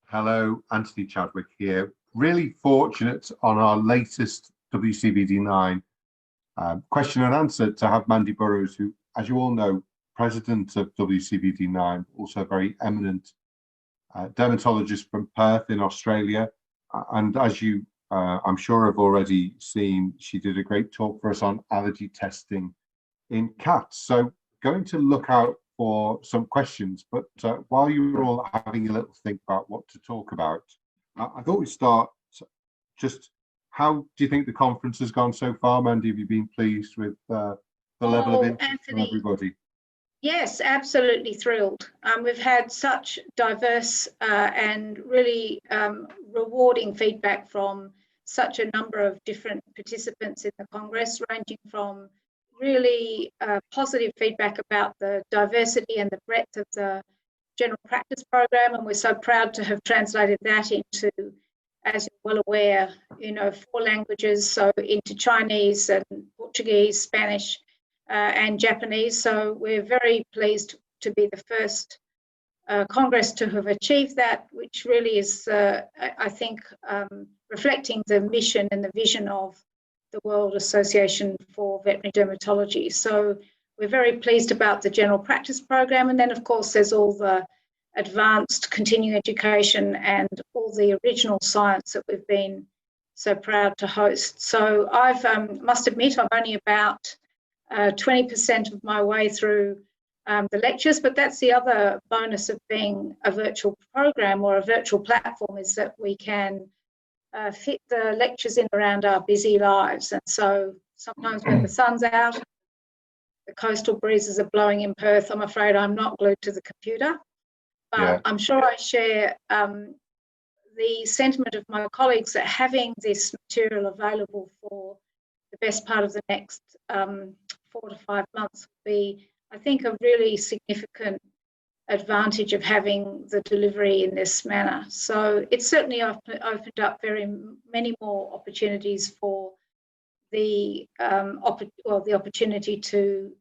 Hello, Anthony Chadwick here. Really fortunate on our latest WCVD9 question and answer to have MandyBurrows, who, as you all know, president of WCVD9, also a very eminent dermatologist from Perth in Australia. And as you, I'm sure, have already seen, she did a great talk for us on allergy testing in cats. So going to look out for some questions, but while you were all having a little think about what to talk about, I thought we'd start just how do you think the conference has gone so far, Mandy? Have you been pleased with the level of interest from everybody? Yes, absolutely thrilled. We've had such diverse and really rewarding feedback from such a number of different participants in the Congress, ranging from really positive feedback about the diversity and the breadth of the general practice program, and we're so proud to have translated that into, as you're well aware, 4 languages, so into Chinese and Portuguese, Spanish and Japanese. So we're very pleased to be the first Congress to have achieved that, which really is, I think, reflecting the mission and the vision of the World Association for Veterinary Dermatology. So we're very pleased about the general practice program. And then, of course, there's all the advanced continuing education and all the original science that we've been so proud to host. So I've must admit, I'm only about 20% of my way through the lectures, but that's the other bonus of being a virtual program or a virtual platform, is that we can fit the lectures in around our busy lives. And so sometimes when the sun's out, the coastal breezes are blowing in Perth, I'm afraid I'm not glued to the computer. But yeah, I'm sure I share the sentiment of my colleagues that having this material available for the best part of the next 4 to 5 months will be, I think, a really significant advantage of having the delivery in this manner. So it's certainly opened up very many more opportunities for the opportunity to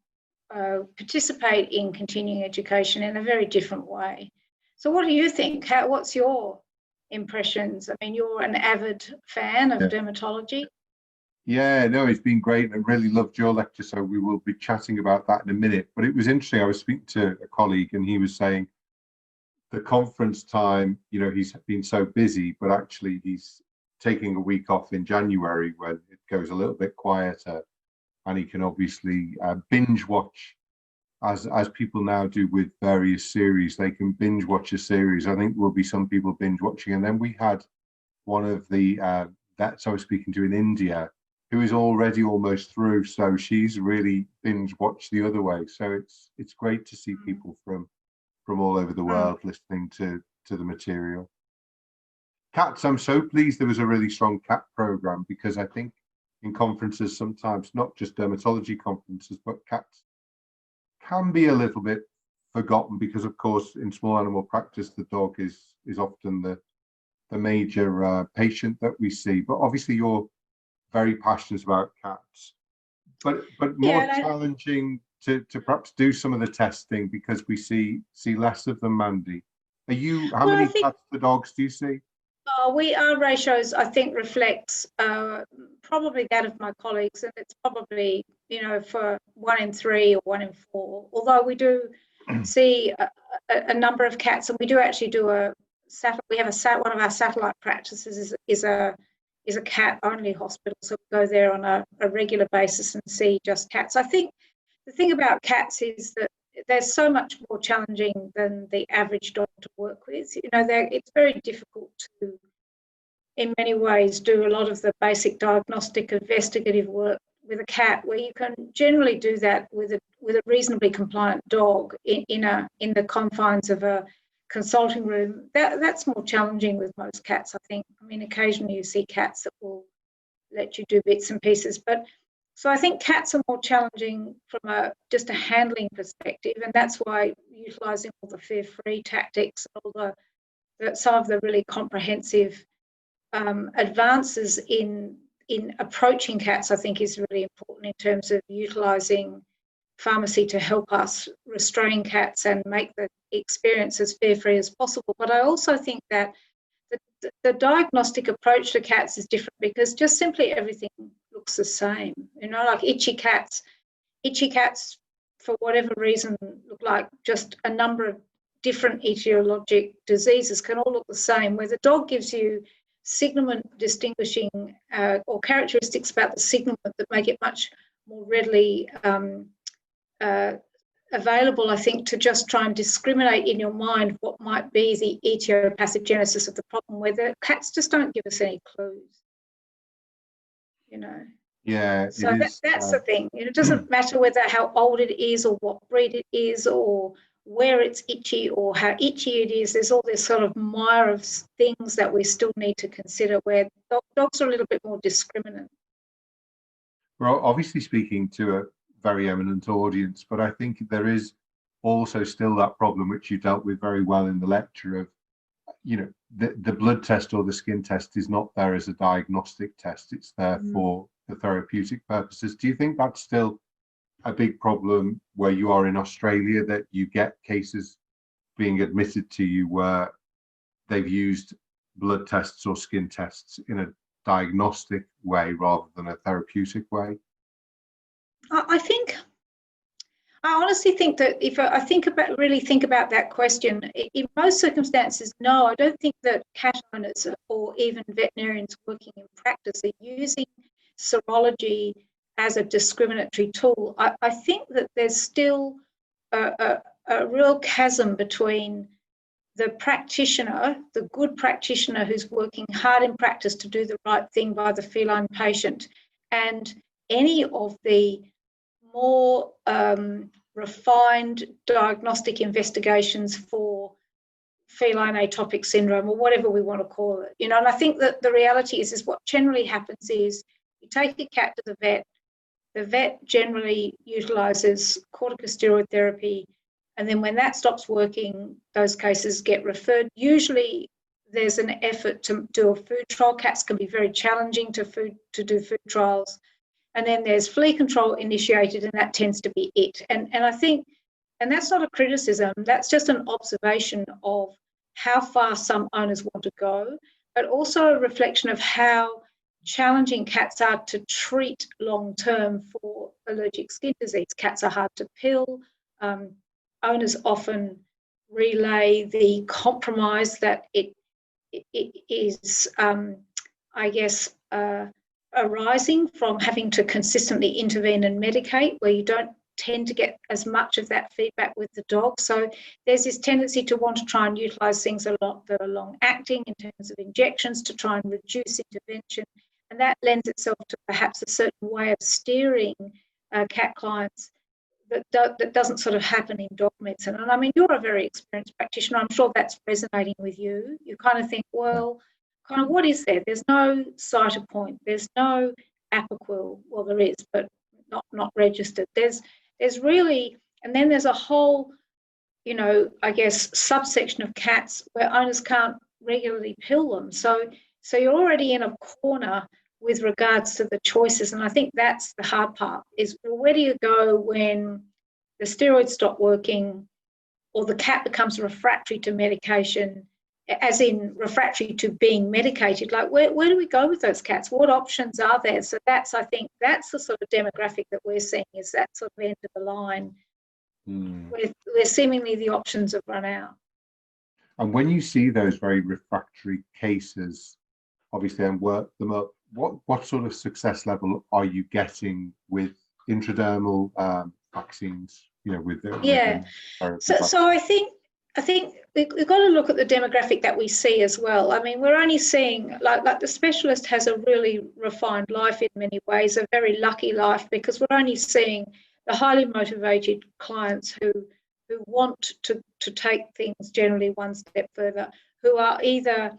participate in continuing education in a very different way. So what do you think? What's your impressions? I mean, you're an avid fan of dermatology. Yeah, no, it's been great. I really loved your lecture, so we will be chatting about that in a minute. But it was interesting. I was speaking to a colleague and he was saying the conference time, he's been so busy, but actually he's taking a week off in January when it goes a little bit quieter, and he can obviously binge watch, as people now do with various series. They can binge watch a series. I think there will be some people binge watching. And then we had one of the vets I was speaking to in India, who is already almost through, so she's really binge watched the other way. So it's great to see people from all over the world listening to the material. Cats, I'm so pleased there was a really strong cat program, because I think in conferences sometimes, not just dermatology conferences, but cats can be a little bit forgotten, because of course in small animal practice the dog is often the major patient that we see. But obviously you're very passionate about cats, but more challenging to perhaps do some of the testing, because we see less of them, Mandy. How many cats to dogs do you see? Our ratios, I think, reflects probably that of my colleagues, and it's probably, for 1 in 3 or 1 in 4, although we do see a number of cats, and we do actually do one of our satellite practices is a cat-only hospital, so we go there on a regular basis and see just cats. I think the thing about cats is that they're so much more challenging than the average dog to work with. It's very difficult to, in many ways, do a lot of the basic diagnostic investigative work with a cat, where you can generally do that with a reasonably compliant dog in the confines of a consulting room. That's more challenging with most cats, I think. I mean, occasionally you see cats that will let you do bits and pieces, but so I think cats are more challenging from just a handling perspective, and that's why utilising all the fear-free tactics, all some of the really comprehensive advances in approaching cats, I think, is really important in terms of utilising pharmacy to help us restrain cats and make the experience as fear-free as possible. But I also think that the diagnostic approach to cats is different because just simply everything looks the same. You know, like itchy cats for whatever reason look like just a number of different etiologic diseases can all look the same, where the dog gives you signalement distinguishing or characteristics about the signalement that make it much more readily available, I think, to just try and discriminate in your mind what might be the etiopathogenesis of the problem, where the cats just don't give us any clues, you know. Yeah, so that's the thing. It doesn't matter how old it is or what breed it is or where it's itchy or how itchy it is. There's all this sort of mire of things that we still need to consider, where dogs are a little bit more discriminant. We're obviously speaking to a very eminent audience, but I think there is also still that problem which you dealt with very well in the lecture of, you know, the blood test or the skin test is not there as a diagnostic test. It's there for the therapeutic purposes. Do you think that's still a big problem where you are in Australia, that you get cases being admitted to you where they've used blood tests or skin tests in a diagnostic way rather than a therapeutic way? I honestly think that if I think about that question, in most circumstances, no, I don't think that cat owners or even veterinarians working in practice are using serology as a discriminatory tool. I think that there's still a real chasm between the practitioner, the good practitioner who's working hard in practice to do the right thing by the feline patient, and any of the more refined diagnostic investigations for feline atopic syndrome or whatever we want to call it. You know, and I think that the reality is what generally happens is you take a cat to the vet generally utilises corticosteroid therapy, and then when that stops working, those cases get referred. Usually there's an effort to do a food trial. Cats can be very challenging to do food trials. And then there's flea control initiated, and that tends to be it. And I think, and that's not a criticism, that's just an observation of how far some owners want to go, but also a reflection of how challenging cats are to treat long-term for allergic skin disease. Cats are hard to pill. Owners often relay the compromise that it is, I guess, arising from having to consistently intervene and medicate, where you don't tend to get as much of that feedback with the dog. So there's this tendency to want to try and utilise things that are long-acting in terms of injections to try and reduce intervention, and that lends itself to perhaps a certain way of steering cat clients that doesn't sort of happen in dog medicine. And I mean, you're a very experienced practitioner. I'm sure that's resonating with you. You kind of think, well, kind of what is there? There's no cytopoint. There's no apoquil. Well, there is, but not registered. There's really, and then there's a whole, you know, I guess, subsection of cats where owners can't regularly pill them. So you're already in a corner with regards to the choices. And I think that's the hard part, is where do you go when the steroids stop working or the cat becomes refractory to medication, as in refractory to being medicated? Like, where do we go with those cats? What options are there? So I think that's the sort of demographic that we're seeing, is that sort of end of the line where seemingly the options have run out. And when you see those very refractory cases, obviously, and work them up, what sort of success level are you getting with intradermal vaccines? You know, with So I think we've got to look at the demographic that we see as well. I mean, we're only seeing, like the specialist has a really refined life in many ways, a very lucky life, because we're only seeing the highly motivated clients who want to take things generally one step further, who are either,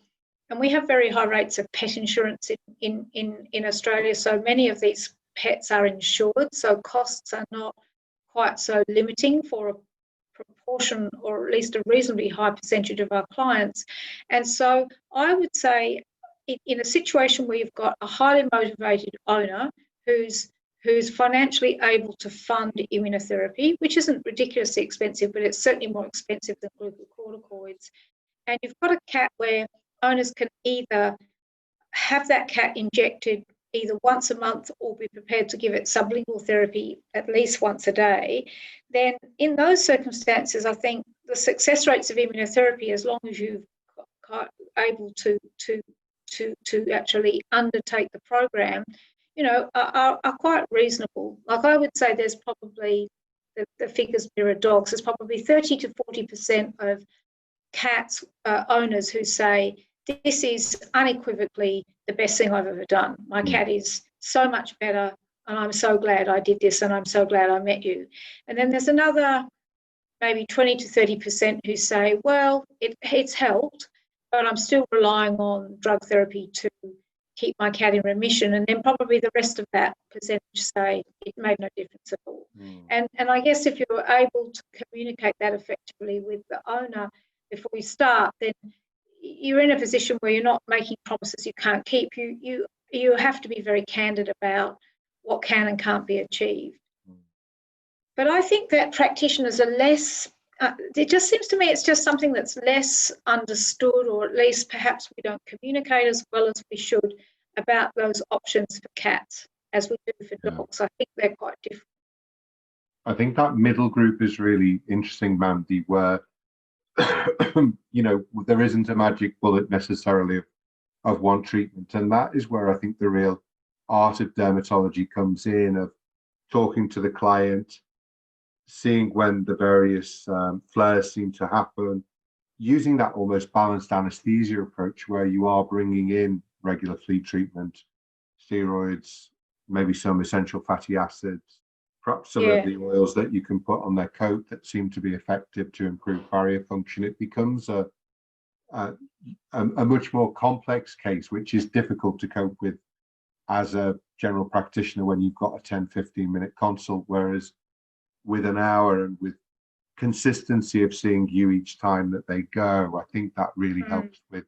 and we have very high rates of pet insurance in Australia, so many of these pets are insured, so costs are not quite so limiting for a proportion, or at least a reasonably high percentage of our clients. And so I would say in a situation where you've got a highly motivated owner who's financially able to fund immunotherapy, which isn't ridiculously expensive, but it's certainly more expensive than glucocorticoids, and you've got a cat where owners can either have that cat injected either once a month or be prepared to give it sublingual therapy at least once a day, then in those circumstances, I think the success rates of immunotherapy, as long as you've got able to actually undertake the program, are quite reasonable. Like I would say there's probably, the figures mirror dogs, there's probably 30 to 40% of cats owners who say, this is unequivocally the best thing I've ever done. My cat is so much better, and I'm so glad I did this, and I'm so glad I met you. And then there's another maybe 20 to 30% who say, well, it's helped, but I'm still relying on drug therapy to keep my cat in remission. And then probably the rest of that percentage say it made no difference at all. And I guess if you're able to communicate that effectively with the owner before you start, then you're in a position where you're not making promises you can't keep. You have to be very candid about what can and can't be achieved. But I think that practitioners are less, it just seems to me it's just something that's less understood, or at least perhaps we don't communicate as well as we should about those options for cats as we do for dogs. I think they're quite different. I think that middle group is really interesting, Mandy, where there isn't a magic bullet necessarily of one treatment, and that is where I think the real art of dermatology comes in, of talking to the client, seeing when the various flares seem to happen, using that almost balanced anesthesia approach where you are bringing in regular flea treatment, steroids, maybe some essential fatty acids, perhaps some of the oils that you can put on their coat that seem to be effective to improve barrier function. It becomes a much more complex case, which is difficult to cope with as a general practitioner when you've got a 10-15 minute consult, whereas with an hour and with consistency of seeing you each time that they go, I think that really helps with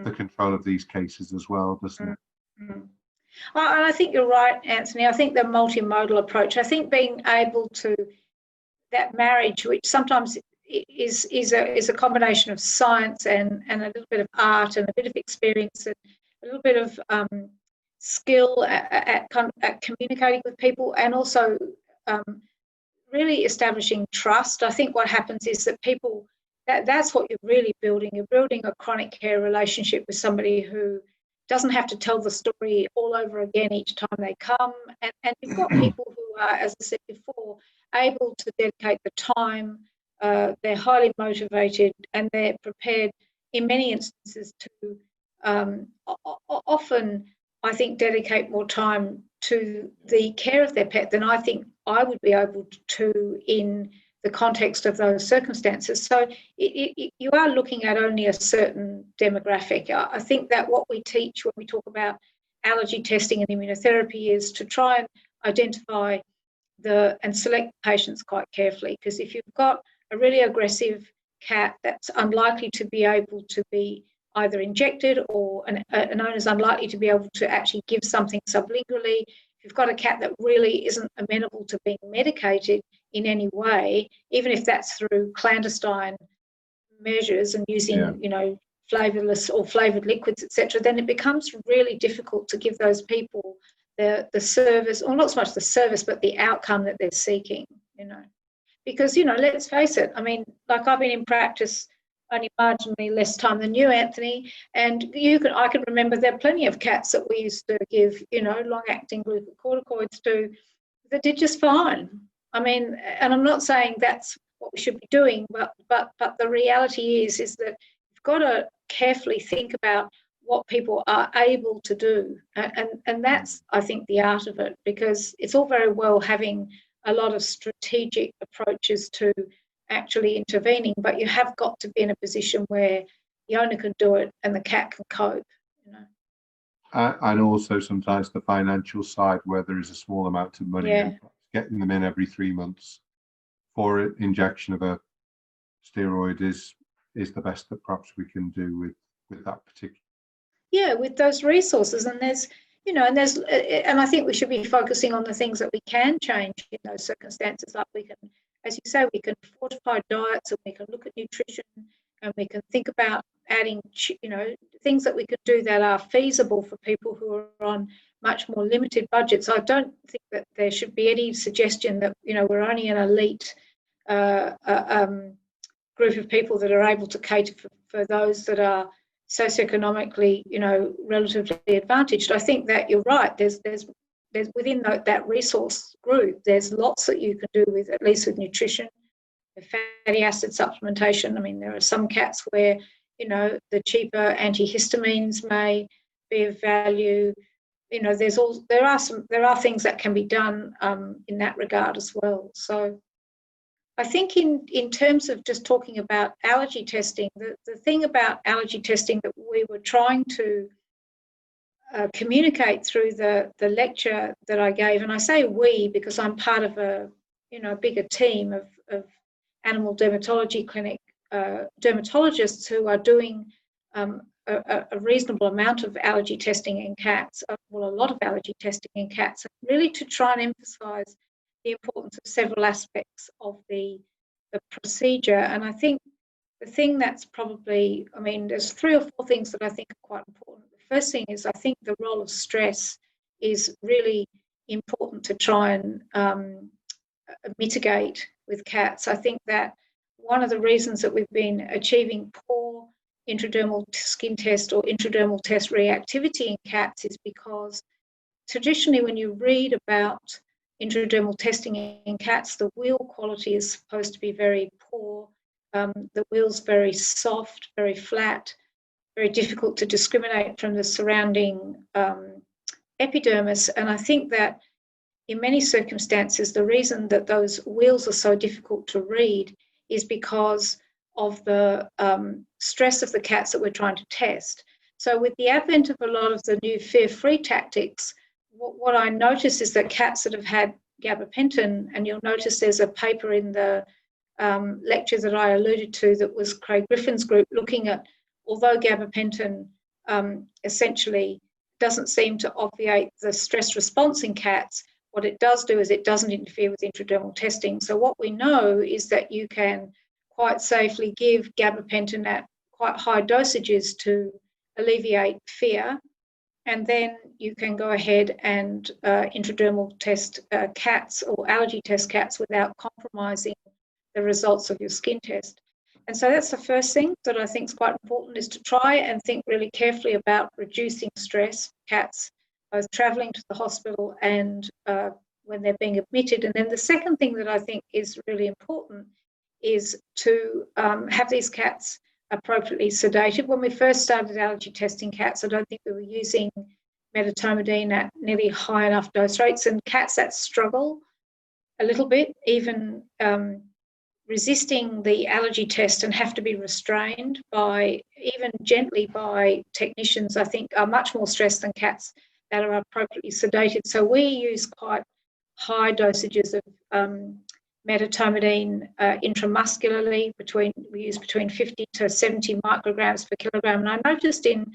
the control of these cases as well, doesn't it? Well, and I think you're right, Anthony. I think the multimodal approach, I think being able to, that marriage, which sometimes is a combination of science and a little bit of art and a bit of experience and a little bit of skill at communicating with people, and also really establishing trust. I think what happens is that people, that's what you're really building. You're building a chronic care relationship with somebody who doesn't have to tell the story all over again each time they come. And you've got people who are, as I said before, able to dedicate the time. They're highly motivated, and they're prepared in many instances to often, I think, dedicate more time to the care of their pet than I think I would be able to in the context of those circumstances. So you are looking at only a certain demographic. I think that what we teach when we talk about allergy testing and immunotherapy is to try and identify and select patients quite carefully, because if you've got a really aggressive cat that's unlikely to be able to be either injected, or an owner's unlikely to be able to actually give something sublingually, if you've got a cat that really isn't amenable to being medicated in any way, even if that's through clandestine measures and using, flavourless or flavoured liquids, etc., then it becomes really difficult to give those people the service, or not so much the service, but the outcome that they're seeking, Because, let's face it, I mean, like I've been in practice only marginally less time than you, Anthony, and I can remember there are plenty of cats that we used to give, long-acting glucocorticoids to that did just fine. I mean, and I'm not saying that's what we should be doing, but the reality is that you've got to carefully think about what people are able to do, and that's, I think, the art of it, because it's all very well having a lot of strategic approaches to actually intervening, but you have got to be in a position where the owner can do it and the cat can cope. And also sometimes the financial side, where there is a small amount of money, and getting them in every 3 months for an injection of a steroid is the best that perhaps we can do with that particular. Yeah, with those resources, and and I think we should be focusing on the things that we can change in those circumstances. Like we can, as you say, we can fortify diets, and we can look at nutrition, and we can think about adding, things that we could do that are feasible for people who are on much more limited budgets. I don't think that there should be any suggestion that, you know, we're only an elite group of people that are able to cater for those that are socioeconomically, you know, relatively advantaged. I think that you're right. There's within that resource group, there's lots that you can do with, at least with nutrition, with fatty acid supplementation. I mean, there are some cats where, you know, the cheaper antihistamines may be of value. You know, there are things that can be done in that regard as well. So I think in terms of just talking about allergy testing, the thing about allergy testing that we were trying to communicate through the lecture that I gave, and I say we because I'm part of a, you know, bigger team of animal dermatology clinic dermatologists who are doing a reasonable amount of allergy testing in cats, well, a lot of allergy testing in cats, really to try and emphasise the importance of several aspects of the procedure. And I think the thing that's probably, I mean, there's 3 or 4 things that I think are quite important. The first thing is I think the role of stress is really important to try and mitigate with cats. I think that one of the reasons that we've been achieving poor intradermal skin test or intradermal test reactivity in cats is because traditionally when you read about intradermal testing in cats, the wheal quality is supposed to be very poor. The wheal's very soft, very flat, very difficult to discriminate from the surrounding epidermis. And I think that in many circumstances, the reason that those wheals are so difficult to read is because of the stress of the cats that we're trying to test. So with the advent of a lot of the new fear-free tactics, what I notice is that cats that have had gabapentin, and you'll notice there's a paper in the lecture that I alluded to that was Craig Griffin's group looking at, although gabapentin essentially doesn't seem to obviate the stress response in cats, what it does do is it doesn't interfere with intradermal testing. So what we know is that you can quite safely give gabapentin at quite high dosages to alleviate fear, and then you can go ahead and intradermal test cats or allergy test cats without compromising the results of your skin test. And so that's the first thing that I think is quite important, is to try and think really carefully about reducing stress for cats, both travelling to the hospital and when they're being admitted. And then the second thing that I think is really important is to have these cats appropriately sedated. When we first started allergy testing cats, I don't think we were using medetomidine at nearly high enough dose rates, and cats that struggle a little bit, even resisting the allergy test and have to be restrained by, even gently by technicians, I think are much more stressed than cats that are appropriately sedated. So we use quite high dosages of medetomidine intramuscularly. We use between 50 to 70 micrograms per kilogram. And I noticed in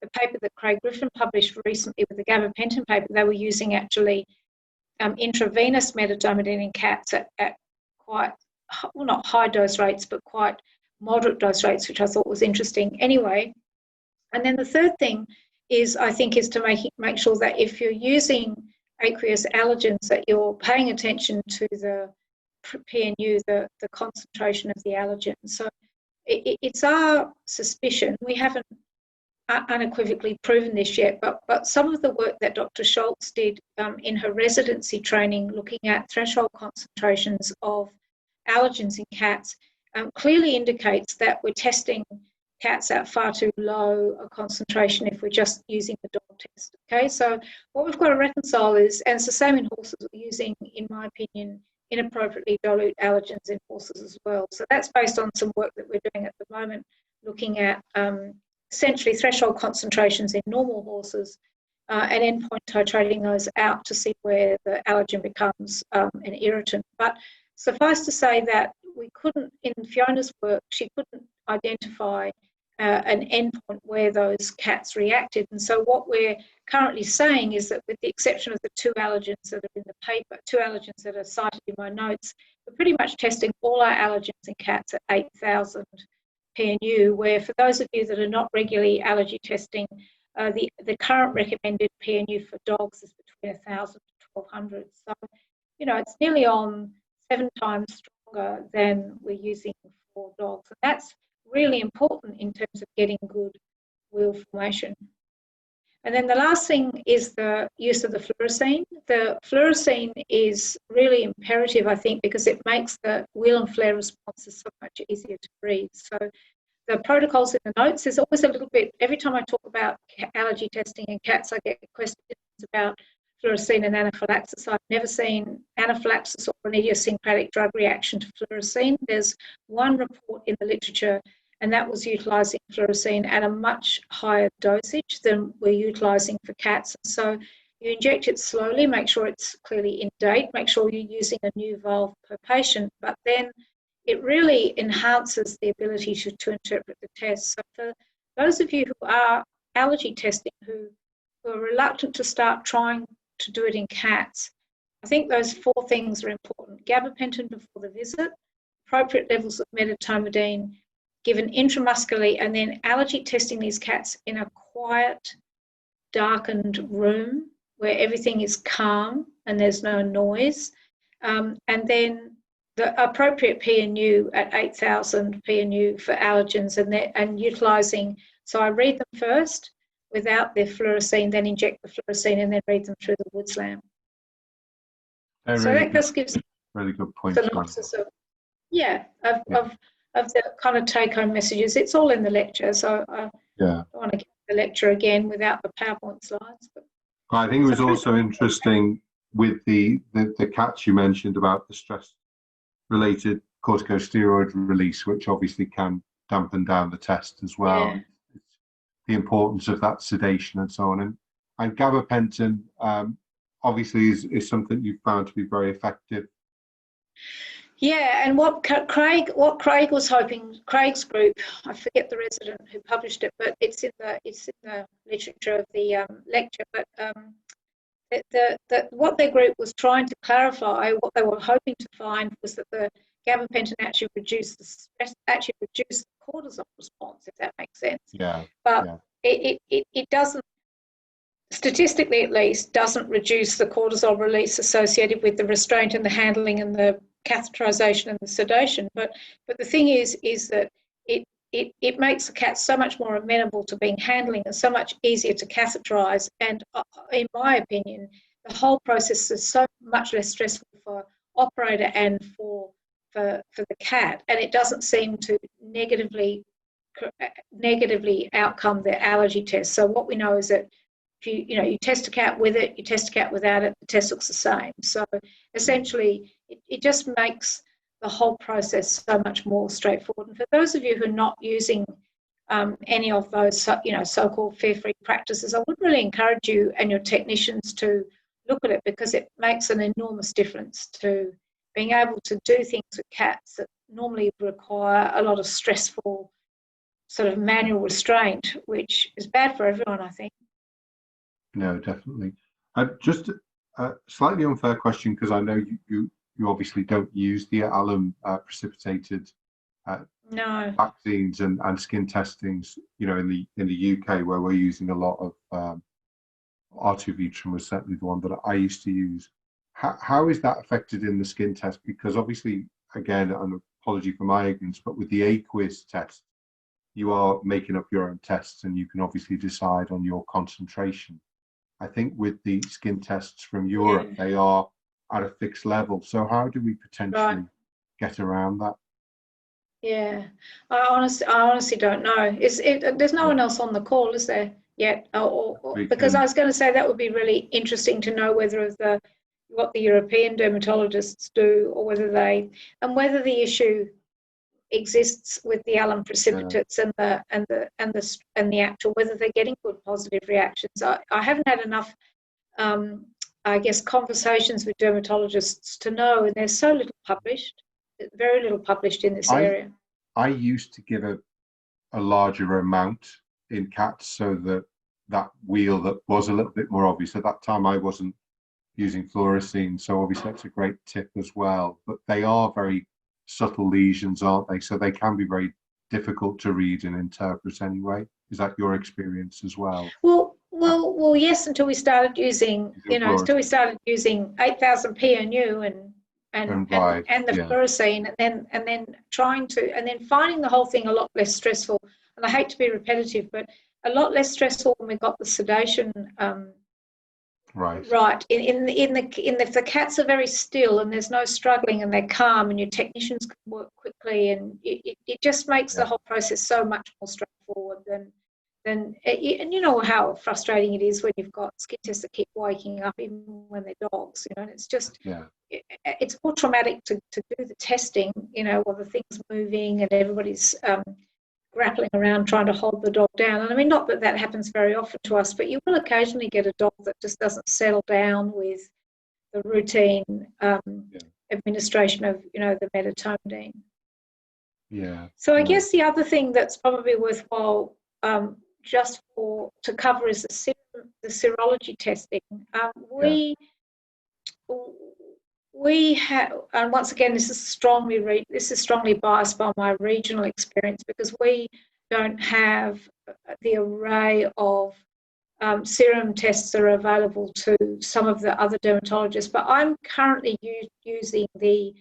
the paper that Craig Griffin published recently with the gabapentin paper, they were using actually intravenous medetomidine in cats at quite, well, not high dose rates, but quite moderate dose rates, which I thought was interesting anyway. And then the third thing is, I think, is to make sure that if you're using aqueous allergens, that you're paying attention to the PNU, the concentration of the allergen. So it's our suspicion, we haven't unequivocally proven this yet, but some of the work that Dr. Schultz did in her residency training looking at threshold concentrations of allergens in cats clearly indicates that we're testing cats at far too low a concentration if we're just using the dog test. Okay, so what we've got to reconcile is, and it's the same in horses, we're using, in my opinion, inappropriately dilute allergens in horses as well. So that's based on some work that we're doing at the moment, looking at essentially threshold concentrations in normal horses and endpoint titrating those out to see where the allergen becomes an irritant. But suffice to say that we couldn't, in Fiona's work, she couldn't identify an endpoint where those cats reacted. And so what we're currently saying is that with the exception of the 2 allergens that are in the paper, 2 allergens that are cited in my notes, we're pretty much testing all our allergens in cats at 8,000 PNU, where for those of you that are not regularly allergy testing, the current recommended PNU for dogs is between 1,000 to 1,200. So, you know, it's nearly on 7 times stronger than we're using for dogs. And that's really important in terms of getting good wheal formation. And then the last thing is the use of the fluorescein. The fluorescein is really imperative, I think, because it makes the wheal and flare responses so much easier to read. So the protocols in the notes, there's always a little bit, every time I talk about allergy testing in cats, I get questions about fluorescein and anaphylaxis. I've never seen anaphylaxis or an idiosyncratic drug reaction to fluorescein. There's one report in the literature, and that was utilising fluorescein at a much higher dosage than we're utilising for cats. So you inject it slowly, make sure it's clearly in date, make sure you're using a new valve per patient, but then it really enhances the ability to interpret the test. So for those of you who are allergy testing, who are reluctant to start trying to do it in cats, I think those 4 things are important. Gabapentin before the visit, appropriate levels of medetomidine given intramuscularly, and then allergy testing these cats in a quiet, darkened room where everything is calm and there's no noise. And then the appropriate PNU at 8,000 PNU for allergens, and utilising, so I read them first without the fluorescein, then inject the fluorescein, and then read them through the Woods lamp. So really that just gives really good point. Synopsis of, of the kind of take-home messages. It's all in the lecture, so I don't want to give the lecture again without the PowerPoint slides. But I think it was also interesting with the cats you mentioned about the stress-related corticosteroid release, which obviously can dampen down the test as well. Yeah. It's the importance of that sedation and so on. And gabapentin obviously is something you've found to be very effective. Yeah, and what Craig was hoping, Craig's group, I forget the resident who published it, but it's in the literature of the lecture. But what their group was trying to clarify, what they were hoping to find, was that the gabapentin actually reduced the stress, actually reduced the cortisol response, if that makes sense. Yeah. But it doesn't, statistically at least, doesn't reduce the cortisol release associated with the restraint and the handling and the catheterization and the sedation. But the thing is that it makes the cat so much more amenable to being handling and so much easier to catheterize. And in my opinion, the whole process is so much less stressful for operator and for the cat, and it doesn't seem to negatively outcome the allergy test. So what we know is that if you test a cat with it, you test a cat without it, the test looks the same. So essentially, it just makes the whole process so much more straightforward. And for those of you who are not using any of those, so-called fear-free practices, I would really encourage you and your technicians to look at it, because it makes an enormous difference to being able to do things with cats that normally require a lot of stressful sort of manual restraint, which is bad for everyone, I think. No, definitely. Just a slightly unfair question, because I know you obviously don't use the alum precipitated vaccines and skin testings, in the UK, where we're using a lot of R2 was certainly the one that I used to use. How is that affected in the skin test? Because obviously, again, an apology for my ignorance, but with the AQuiz test, you are making up your own tests, and you can obviously decide on your concentration. I think with the skin tests from Europe, they are at a fixed level. So how do we potentially get around that? Yeah, I honestly don't know. There's no one else on the call, is there, yet? Because I was going to say that would be really interesting to know whether what the European dermatologists do, or whether the issue exists with the alum precipitates and the actual, whether they're getting good positive reactions. I haven't had enough conversations with dermatologists to know, and there's so little published, very little published in this area. I used to give a larger amount in cats, so that wheal that was a little bit more obvious. At that time I wasn't using fluorescein, so obviously that's a great tip as well. But they are very subtle lesions, aren't they? So they can be very difficult to read and interpret anyway. Is that your experience as well? Well, yes, until we started using, until we started using 8,000 PNU and the fluorescein, and then finding the whole thing a lot less stressful. And I hate to be repetitive, but a lot less stressful when we got the sedation right. If the cats are very still and there's no struggling and they're calm and your technicians can work quickly, and it just makes the whole process so much more straightforward than and you know how frustrating it is when you've got skin tests that keep waking up even when they're dogs, and it's just it's more traumatic to do the testing, while the thing's moving and everybody's grappling around trying to hold the dog down. And I mean, not that that happens very often to us, but you will occasionally get a dog that just doesn't settle down with the routine administration of, the metatonidine. Yeah. So I guess the other thing that's probably worthwhile to cover is the serology testing. We have, and once again, this is strongly biased by my regional experience, because we don't have the array of serum tests that are available to some of the other dermatologists. But I'm currently using the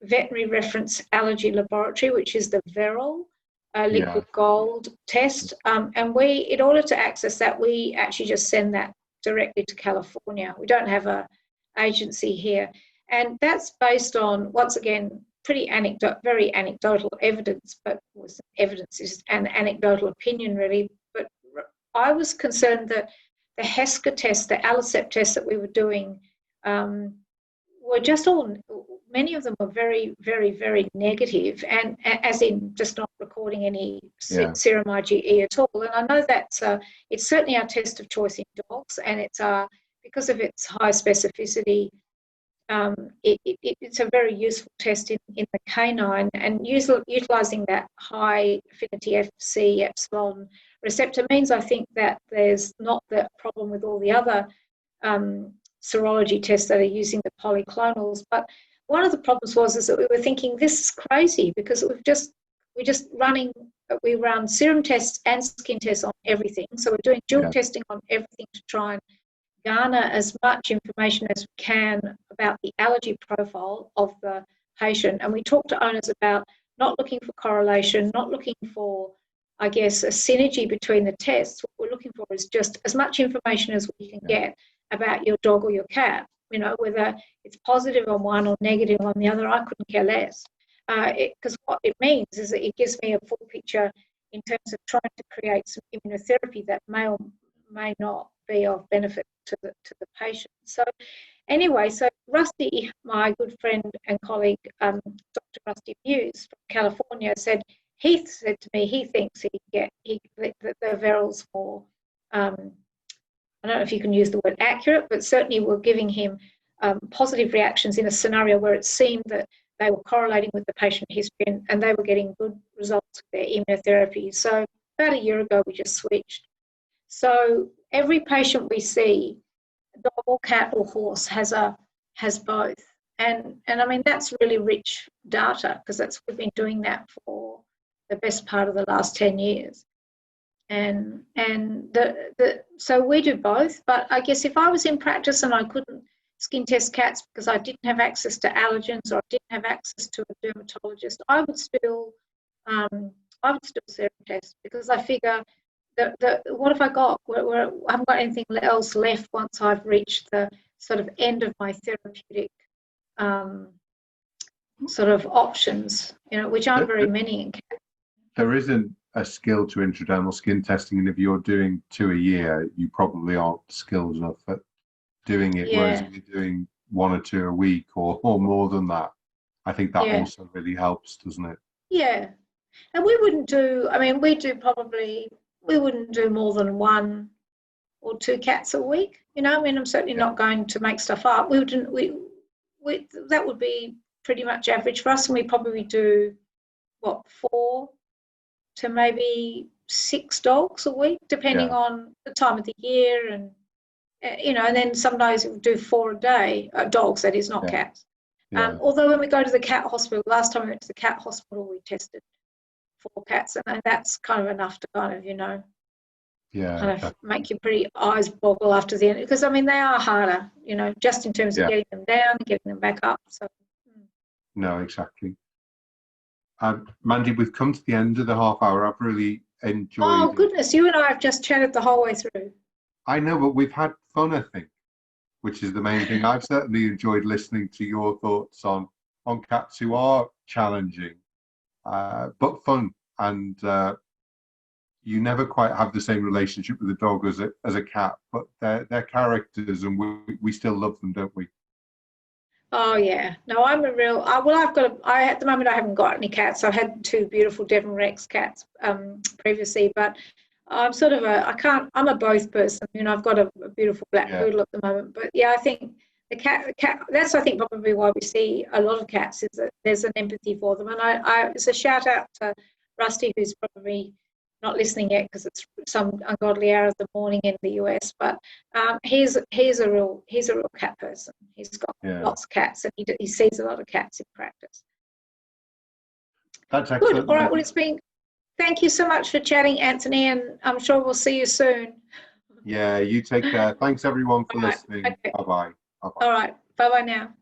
veterinary reference allergy laboratory, which is the Veril liquid gold test. And in order to access that, we actually just send that directly to California. We don't have a agency here, and that's based on, once again, very anecdotal evidence, but evidence is an anecdotal opinion really. But I was concerned that the HESCA test, the Alicept test that we were doing, were just many of them were very, very, very negative, and as in just not recording any serum IgE at all. And I know that it's certainly our test of choice in dogs, and it's because of its high specificity, it's a very useful test in the canine, and utilising that high affinity Fc epsilon receptor means, I think, that there's not that problem with all the other serology tests that are using the polyclonals. But one of the problems is that we were thinking, this is crazy, because we run serum tests and skin tests on everything. So we're doing dual testing on everything to try and garner as much information as we can about the allergy profile of the patient. And we talk to owners about not looking for correlation, not looking for, I guess, a synergy between the tests. What we're looking for is just as much information as we can get about your dog or your cat. Whether it's positive on one or negative on the other, I couldn't care less. Because what it means is that it gives me a full picture in terms of trying to create some immunotherapy that may or may not be of benefit to the patient. So anyway, so Rusty, my good friend and colleague, Dr. Rusty Muse from California, said to me he thinks the Veril's more, I don't know if you can use the word accurate, but certainly we're giving him positive reactions in a scenario where it seemed that they were correlating with the patient history, and they were getting good results with their immunotherapy. So about a year ago, we just switched. So every patient we see, dog or cat or horse, has both. And I mean, that's really rich data, because we've been doing that for the best part of the last 10 years. And so we do both. But I guess if I was in practice and I couldn't skin test cats because I didn't have access to allergens or I didn't have access to a dermatologist, I would still serum test, because I figure what have I got? I haven't got anything else left once I've reached the sort of end of my therapeutic sort of options, which aren't very many in cats. There isn't a skill to intradermal skin testing, and if you're doing 2 a year, you probably aren't skilled enough at doing it. Whereas if you're doing 1 or 2 a week or more than that, I think that also really helps, doesn't it? Yeah. And we wouldn't do, we wouldn't do more than 1 or 2 cats a week. I'm certainly not going to make stuff up. That would be pretty much average for us, and we probably do 4 to maybe 6 dogs a week, depending on the time of the year, and and then some days we'll do 4 a day, dogs, that is, not cats. Although when we go to the cat hospital, last time we went to the cat hospital, we tested 4 cats, and that's kind of enough to kind of, you know, kind of make your pretty eyes boggle after the end, because I mean they are harder, you know, just in terms of getting them down, getting them back up. So no, exactly. Mandy, we've come to the end of the half hour. I've really enjoyed Oh goodness, you and I have just chatted the whole way through. I know, but we've had fun, I think, which is the main thing. I've certainly enjoyed listening to your thoughts on cats who are challenging, but fun. And you never quite have the same relationship with a dog as a cat, but they're characters, and we still love them, don't we? Oh yeah, no, I'm a real. At the moment I haven't got any cats. I've had 2 beautiful Devon Rex cats previously, but I'm sort of I'm a both person. You know, I've got a beautiful black poodle at the moment, but yeah, I think the cat. That's I think probably why we see a lot of cats, is that there's an empathy for them. And it's a shout out to Rusty, who's probably not listening yet because it's some ungodly hour of the morning in the US, but he's a real cat person. He's got lots of cats, and he sees a lot of cats in practice. That's excellent. Good. All right. Well, thank you so much for chatting, Anthony, and I'm sure we'll see you soon. Yeah, you take care. Thanks everyone for listening. Okay. Bye-bye. All right. Bye-bye now.